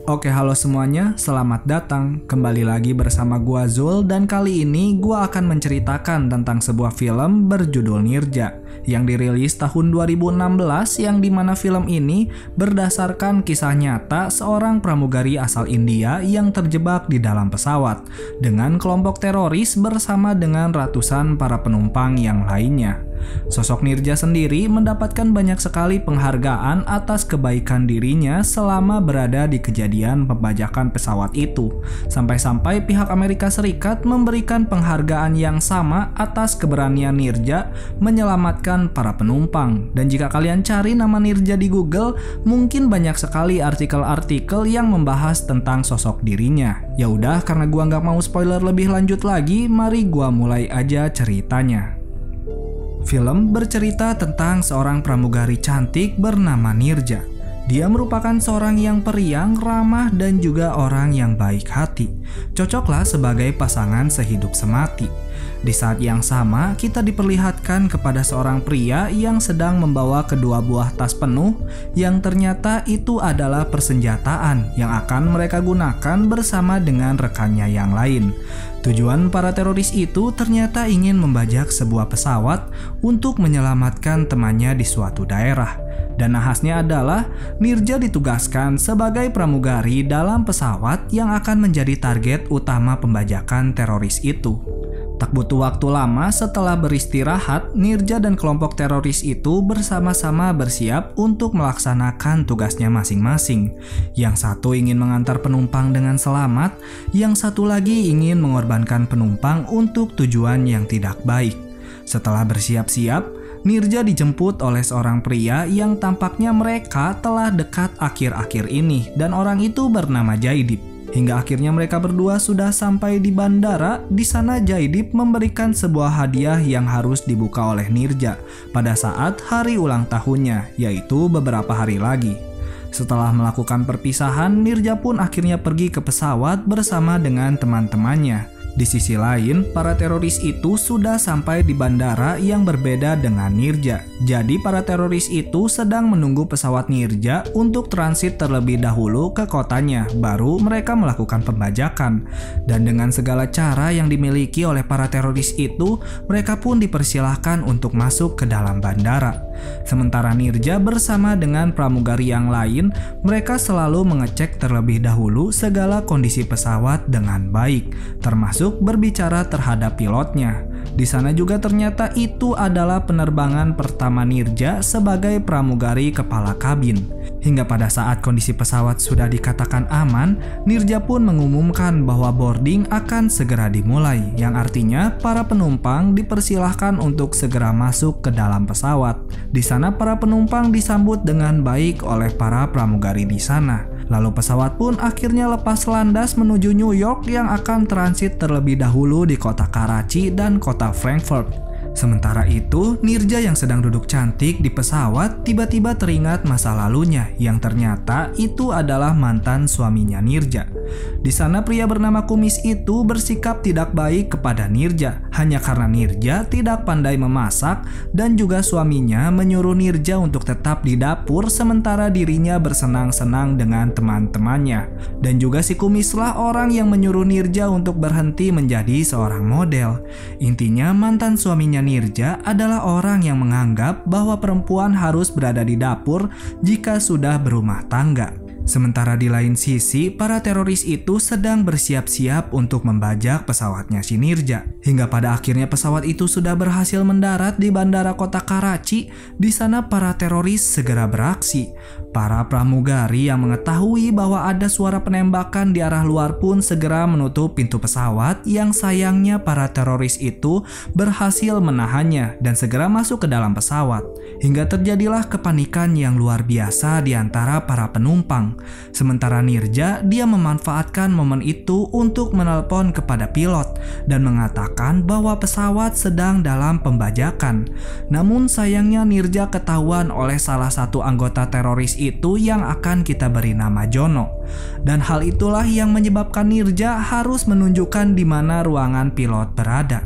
Oke, halo semuanya, selamat datang. Kembali lagi bersama gua Zul dan kali ini gua akan menceritakan tentang sebuah film berjudul Nirja yang dirilis tahun 2016 yang dimana film ini berdasarkan kisah nyata seorang pramugari asal India yang terjebak di dalam pesawat dengan kelompok teroris bersama dengan ratusan para penumpang yang lainnya. Sosok Nirja sendiri mendapatkan banyak sekali penghargaan atas kebaikan dirinya selama berada di kejadian pembajakan pesawat itu. Sampai-sampai pihak Amerika Serikat memberikan penghargaan yang sama atas keberanian Nirja menyelamatkan para penumpang. Dan jika kalian cari nama Nirja di Google, mungkin banyak sekali artikel-artikel yang membahas tentang sosok dirinya. Ya udah, karena gua nggak mau spoiler lebih lanjut lagi, mari gua mulai aja ceritanya. Film bercerita tentang seorang pramugari cantik bernama Nirja. Dia merupakan seorang yang periang, ramah, dan juga orang yang baik hati. Cocoklah sebagai pasangan sehidup semati. Di saat yang sama, kita diperlihatkan kepada seorang pria yang sedang membawa kedua buah tas penuh yang ternyata itu adalah persenjataan yang akan mereka gunakan bersama dengan rekannya yang lain. Tujuan para teroris itu ternyata ingin membajak sebuah pesawat untuk menyelamatkan temannya di suatu daerah. Dan nahasnya adalah Nirja ditugaskan sebagai pramugari dalam pesawat yang akan menjadi target utama pembajakan teroris itu. Tak butuh waktu lama setelah beristirahat, Nirja dan kelompok teroris itu bersama-sama bersiap untuk melaksanakan tugasnya masing-masing. Yang satu ingin mengantar penumpang dengan selamat, yang satu lagi ingin mengorbankan penumpang untuk tujuan yang tidak baik. Setelah bersiap-siap, Nirja dijemput oleh seorang pria yang tampaknya mereka telah dekat akhir-akhir ini, dan orang itu bernama Jaidip. Hingga akhirnya mereka berdua sudah sampai di bandara. Di sana Jaidip memberikan sebuah hadiah yang harus dibuka oleh Nirja pada saat hari ulang tahunnya, yaitu beberapa hari lagi. Setelah melakukan perpisahan, Nirja pun akhirnya pergi ke pesawat bersama dengan teman-temannya. Di sisi lain, para teroris itu sudah sampai di bandara yang berbeda dengan Nirja. Jadi para teroris itu sedang menunggu pesawat Nirja untuk transit terlebih dahulu ke kotanya, baru mereka melakukan pembajakan. Dan dengan segala cara yang dimiliki oleh para teroris itu, mereka pun dipersilahkan untuk masuk ke dalam bandara. Sementara Nirja bersama dengan pramugari yang lain, mereka selalu mengecek terlebih dahulu segala kondisi pesawat dengan baik, termasuk berbicara terhadap pilotnya. Di sana juga ternyata itu adalah penerbangan pertama Nirja sebagai pramugari kepala kabin. Hingga pada saat kondisi pesawat sudah dikatakan aman, Nirja pun mengumumkan bahwa boarding akan segera dimulai, yang artinya para penumpang dipersilahkan untuk segera masuk ke dalam pesawat. Di sana para penumpang disambut dengan baik oleh para pramugari di sana. Lalu pesawat pun akhirnya lepas landas menuju New York yang akan transit terlebih dahulu di kota Karachi dan kota Frankfurt. Sementara itu, Nirja yang sedang duduk cantik di pesawat tiba-tiba teringat masa lalunya yang ternyata itu adalah mantan suaminya Nirja. Di sana pria bernama Kumis itu bersikap tidak baik kepada Nirja hanya karena Nirja tidak pandai memasak, dan juga suaminya menyuruh Nirja untuk tetap di dapur sementara dirinya bersenang-senang dengan teman-temannya. Dan juga si Kumislah orang yang menyuruh Nirja untuk berhenti menjadi seorang model. Intinya mantan suaminya Nirja adalah orang yang menganggap bahwa perempuan harus berada di dapur jika sudah berumah tangga. Sementara di lain sisi, para teroris itu sedang bersiap-siap untuk membajak pesawatnya si Nirja. Hingga pada akhirnya pesawat itu sudah berhasil mendarat di bandara kota Karachi. Di sana para teroris segera beraksi. Para pramugari yang mengetahui bahwa ada suara penembakan di arah luar pun segera menutup pintu pesawat, yang sayangnya para teroris itu berhasil menahannya dan segera masuk ke dalam pesawat. Hingga terjadilah kepanikan yang luar biasa di antara para penumpang. Sementara Nirja, dia memanfaatkan momen itu untuk menelpon kepada pilot dan mengatakan bahwa pesawat sedang dalam pembajakan. Namun sayangnya Nirja ketahuan oleh salah satu anggota teroris itu yang akan kita beri nama Jono. Dan hal itulah yang menyebabkan Nirja harus menunjukkan di mana ruangan pilot berada.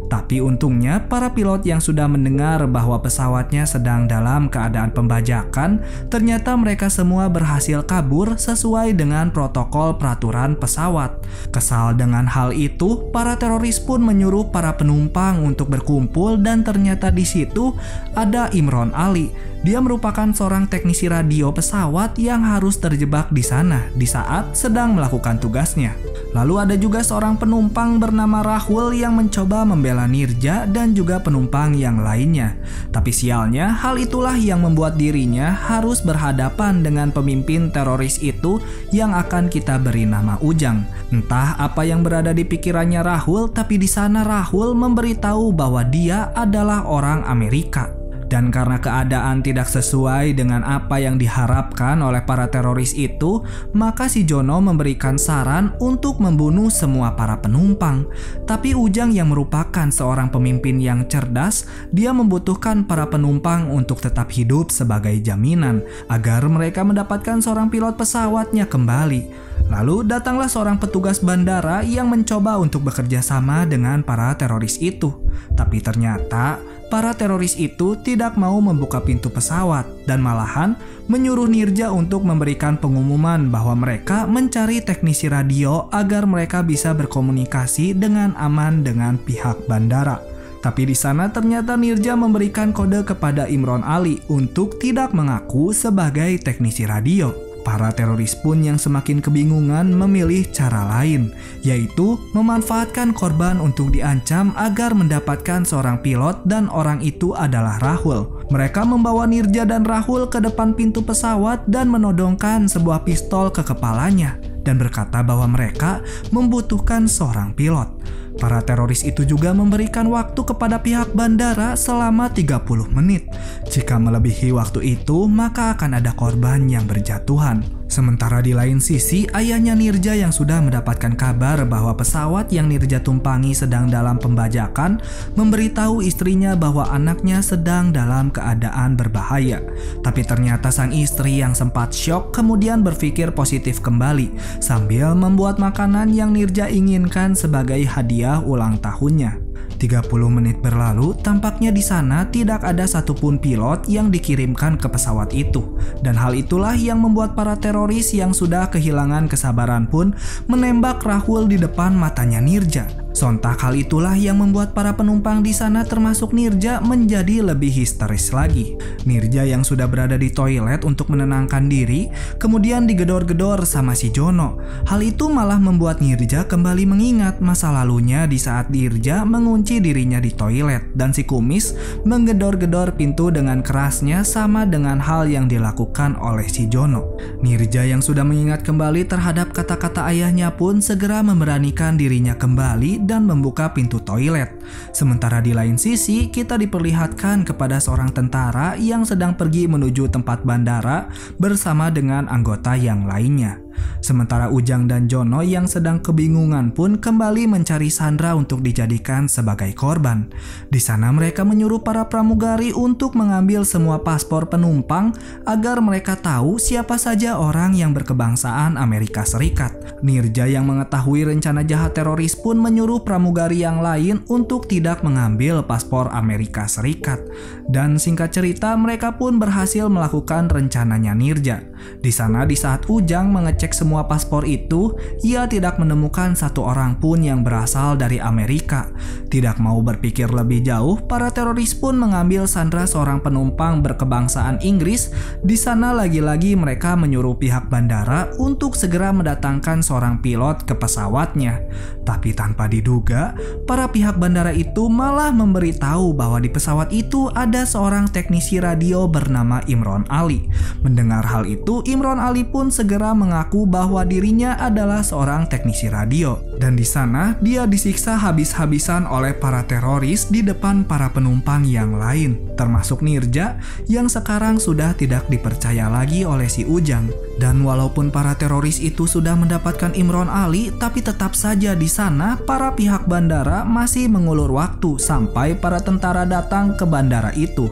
Tapi untungnya para pilot yang sudah mendengar bahwa pesawatnya sedang dalam keadaan pembajakan, ternyata mereka semua berhasil kabur sesuai dengan protokol peraturan pesawat. Kesal dengan hal itu, para teroris pun menyuruh para penumpang untuk berkumpul dan ternyata di situ ada Imron Ali. Dia merupakan seorang teknisi radio pesawat yang harus terjebak di sana di saat sedang melakukan tugasnya. Lalu ada juga seorang penumpang bernama Rahul yang mencoba membela Nirja dan juga penumpang yang lainnya. Tapi sialnya, hal itulah yang membuat dirinya harus berhadapan dengan pemimpin teroris itu yang akan kita beri nama Ujang. Entah apa yang berada di pikirannya Rahul, tapi di sana Rahul memberitahu bahwa dia adalah orang Amerika. Dan karena keadaan tidak sesuai dengan apa yang diharapkan oleh para teroris itu, maka si Jono memberikan saran untuk membunuh semua para penumpang. Tapi Ujang yang merupakan seorang pemimpin yang cerdas, dia membutuhkan para penumpang untuk tetap hidup sebagai jaminan agar mereka mendapatkan seorang pilot pesawatnya kembali. Lalu datanglah seorang petugas bandara yang mencoba untuk bekerja sama dengan para teroris itu. Tapi ternyata para teroris itu tidak mau membuka pintu pesawat dan malahan menyuruh Nirja untuk memberikan pengumuman bahwa mereka mencari teknisi radio agar mereka bisa berkomunikasi dengan aman dengan pihak bandara. Tapi di sana ternyata Nirja memberikan kode kepada Imron Ali untuk tidak mengaku sebagai teknisi radio. Para teroris pun yang semakin kebingungan memilih cara lain, yaitu memanfaatkan korban untuk diancam agar mendapatkan seorang pilot dan orang itu adalah Rahul. Mereka membawa Nirja dan Rahul ke depan pintu pesawat dan menodongkan sebuah pistol ke kepalanya dan berkata bahwa mereka membutuhkan seorang pilot. Para teroris itu juga memberikan waktu kepada pihak bandara selama 30 menit. Jika melebihi waktu itu, maka akan ada korban yang berjatuhan. Sementara di lain sisi, ayahnya Nirja yang sudah mendapatkan kabar bahwa pesawat yang Nirja tumpangi sedang dalam pembajakan memberitahu istrinya bahwa anaknya sedang dalam keadaan berbahaya. Tapi ternyata sang istri yang sempat syok kemudian berpikir positif kembali sambil membuat makanan yang Nirja inginkan sebagai hadiah ulang tahunnya. 30 menit berlalu, tampaknya di sana tidak ada satupun pilot yang dikirimkan ke pesawat itu. Dan hal itulah yang membuat para teroris yang sudah kehilangan kesabaran pun menembak Rahul di depan matanya Nirja. Sontak hal itulah yang membuat para penumpang di sana termasuk Nirja menjadi lebih histeris lagi. Nirja yang sudah berada di toilet untuk menenangkan diri, kemudian digedor-gedor sama si Jono. Hal itu malah membuat Nirja kembali mengingat masa lalunya di saat Nirja mengunci dirinya di toilet dan si Kumis menggedor-gedor pintu dengan kerasnya sama dengan hal yang dilakukan oleh si Jono. Nirja yang sudah mengingat kembali terhadap kata-kata ayahnya pun segera memberanikan dirinya kembali dan membuka pintu toilet. Sementara di lain sisi, kita diperlihatkan kepada seorang tentara yang sedang pergi menuju tempat bandara bersama dengan anggota yang lainnya. Sementara Ujang dan Jono yang sedang kebingungan pun kembali mencari Sandra untuk dijadikan sebagai korban. Di sana mereka menyuruh para pramugari untuk mengambil semua paspor penumpang agar mereka tahu siapa saja orang yang berkebangsaan Amerika Serikat. Nirja yang mengetahui rencana jahat teroris pun menyuruh pramugari yang lain untuk tidak mengambil paspor Amerika Serikat. Dan singkat cerita, mereka pun berhasil melakukan rencananya Nirja. Di sana di saat Ujang mengecek semua paspor itu, ia tidak menemukan satu orang pun yang berasal dari Amerika. Tidak mau berpikir lebih jauh, para teroris pun mengambil Sandra seorang penumpang berkebangsaan Inggris. Di sana lagi-lagi mereka menyuruh pihak bandara untuk segera mendatangkan seorang pilot ke pesawatnya. Tapi tanpa diduga, para pihak bandara itu malah memberitahu bahwa di pesawat itu ada seorang teknisi radio bernama Imron Ali. Mendengar hal itu, Imron Ali pun segera mengaku bahwa dirinya adalah seorang teknisi radio. Dan di sana dia disiksa habis-habisan oleh para teroris di depan para penumpang yang lain, termasuk Nirja yang sekarang sudah tidak dipercaya lagi oleh si Ujang. Dan walaupun para teroris itu sudah mendapatkan Imron Ali, tapi tetap saja di sana para pihak bandara masih mengulur waktu sampai para tentara datang ke bandara itu.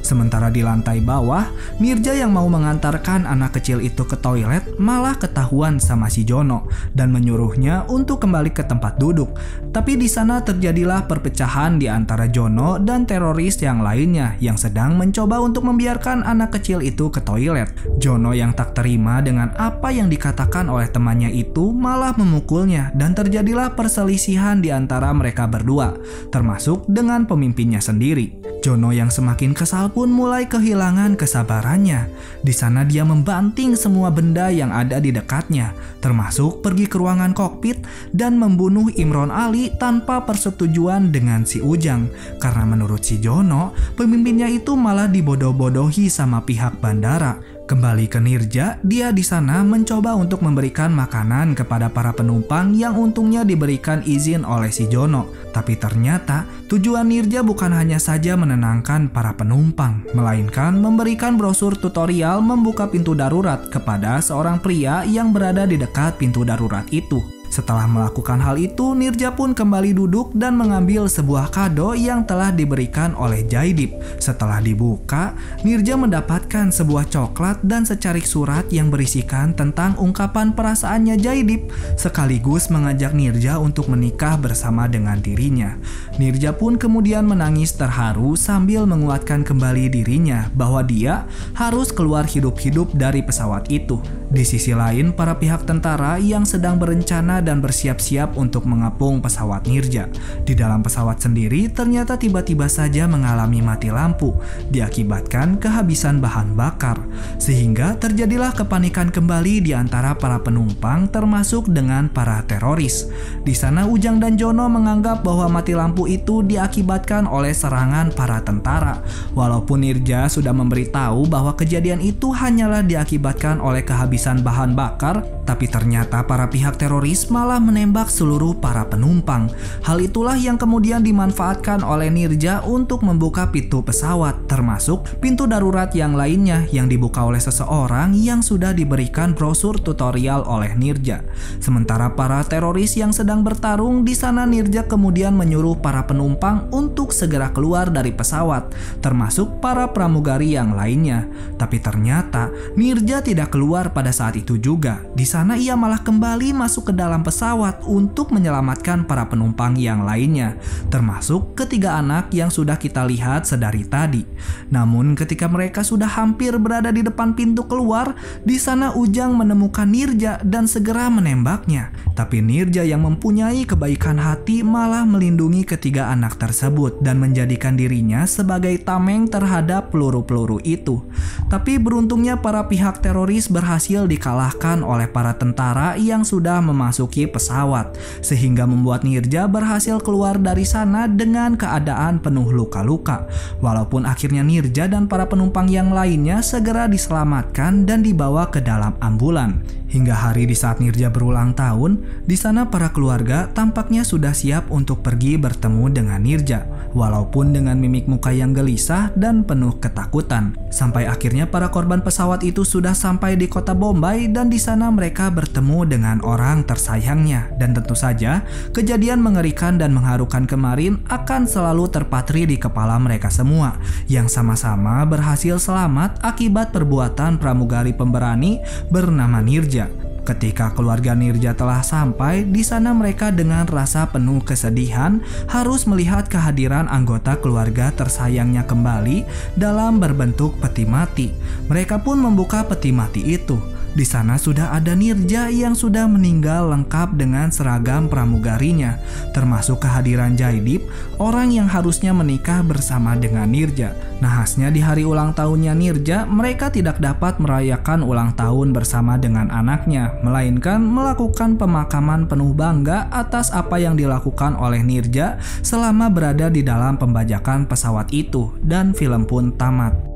Sementara di lantai bawah, Nirja yang mau mengantarkan anak kecil itu ke toilet malah ketahuan sama si Jono dan menyuruhnya untuk untuk kembali ke tempat duduk. Tapi di sana terjadilah perpecahan di antara Jono dan teroris yang lainnya yang sedang mencoba untuk membiarkan anak kecil itu ke toilet. Jono yang tak terima dengan apa yang dikatakan oleh temannya itu malah memukulnya dan terjadilah perselisihan di antara mereka berdua, termasuk dengan pemimpinnya sendiri. Jono yang semakin kesal pun mulai kehilangan kesabarannya. Di sana dia membanting semua benda yang ada di dekatnya, termasuk pergi ke ruangan kokpit dan membunuh Imron Ali tanpa persetujuan dengan si Ujang. Karena menurut si Jono, pemimpinnya itu malah dibodoh-bodohi sama pihak bandara. Kembali ke Nirja, dia di sana mencoba untuk memberikan makanan kepada para penumpang yang untungnya diberikan izin oleh si Jono. Tapi ternyata tujuan Nirja bukan hanya saja menenangkan para penumpang, melainkan memberikan brosur tutorial membuka pintu darurat kepada seorang pria yang berada di dekat pintu darurat itu. Setelah melakukan hal itu, Nirja pun kembali duduk dan mengambil sebuah kado yang telah diberikan oleh Jaidip. Setelah dibuka, Nirja mendapatkan sebuah coklat dan secarik surat yang berisikan tentang ungkapan perasaannya Jaidip, sekaligus mengajak Nirja untuk menikah bersama dengan dirinya. Nirja pun kemudian menangis terharu sambil menguatkan kembali dirinya bahwa dia harus keluar hidup-hidup dari pesawat itu. Di sisi lain, para pihak tentara yang sedang berencana dan bersiap-siap untuk mengepung pesawat Nirja. Di dalam pesawat sendiri ternyata tiba-tiba saja mengalami mati lampu diakibatkan kehabisan bahan bakar, sehingga terjadilah kepanikan kembali di antara para penumpang termasuk dengan para teroris. Di sana Ujang dan Jono menganggap bahwa mati lampu itu diakibatkan oleh serangan para tentara, walaupun Nirja sudah memberitahu bahwa kejadian itu hanyalah diakibatkan oleh kehabisan bahan bakar, tapi ternyata para pihak teroris malah menembak seluruh para penumpang. Hal itulah yang kemudian dimanfaatkan oleh Nirja untuk membuka pintu pesawat, termasuk pintu darurat yang lainnya yang dibuka oleh seseorang yang sudah diberikan brosur tutorial oleh Nirja. Sementara para teroris yang sedang bertarung di sana, Nirja kemudian menyuruh para penumpang untuk segera keluar dari pesawat, termasuk para pramugari yang lainnya. Tapi ternyata Nirja tidak keluar pada saat itu juga. Di sana ia malah kembali masuk ke dalam pesawat untuk menyelamatkan para penumpang yang lainnya, termasuk ketiga anak yang sudah kita lihat sedari tadi. Namun ketika mereka sudah hampir berada di depan pintu keluar, di sana Ujang menemukan Nirja dan segera menembaknya. Tapi Nirja yang mempunyai kebaikan hati malah melindungi ketiga anak tersebut dan menjadikan dirinya sebagai tameng terhadap peluru-peluru itu. Tapi beruntungnya para pihak teroris berhasil dikalahkan oleh para tentara yang sudah memasuki pesawat, sehingga membuat Nirja berhasil keluar dari sana dengan keadaan penuh luka-luka. Walaupun akhirnya Nirja dan para penumpang yang lainnya segera diselamatkan dan dibawa ke dalam ambulan. Hingga hari di saat Nirja berulang tahun, di sana para keluarga tampaknya sudah siap untuk pergi bertemu dengan Nirja, walaupun dengan mimik muka yang gelisah dan penuh ketakutan. Sampai akhirnya para korban pesawat itu sudah sampai di kota Bombay dan di sana mereka bertemu dengan orang tersayangnya. Dan tentu saja, kejadian mengerikan dan mengharukan kemarin akan selalu terpatri di kepala mereka semua, yang sama-sama berhasil selamat akibat perbuatan pramugari pemberani bernama Nirja. Ketika keluarga Nirja telah sampai, di sana mereka dengan rasa penuh kesedihan harus melihat kehadiran anggota keluarga tersayangnya kembali dalam berbentuk peti mati. Mereka pun membuka peti mati itu. Di sana sudah ada Nirja yang sudah meninggal lengkap dengan seragam pramugarinya, termasuk kehadiran Jaidip, orang yang harusnya menikah bersama dengan Nirja. Nahasnya di hari ulang tahunnya Nirja, mereka tidak dapat merayakan ulang tahun bersama dengan anaknya, melainkan melakukan pemakaman penuh bangga atas apa yang dilakukan oleh Nirja selama berada di dalam pembajakan pesawat itu, dan film pun tamat.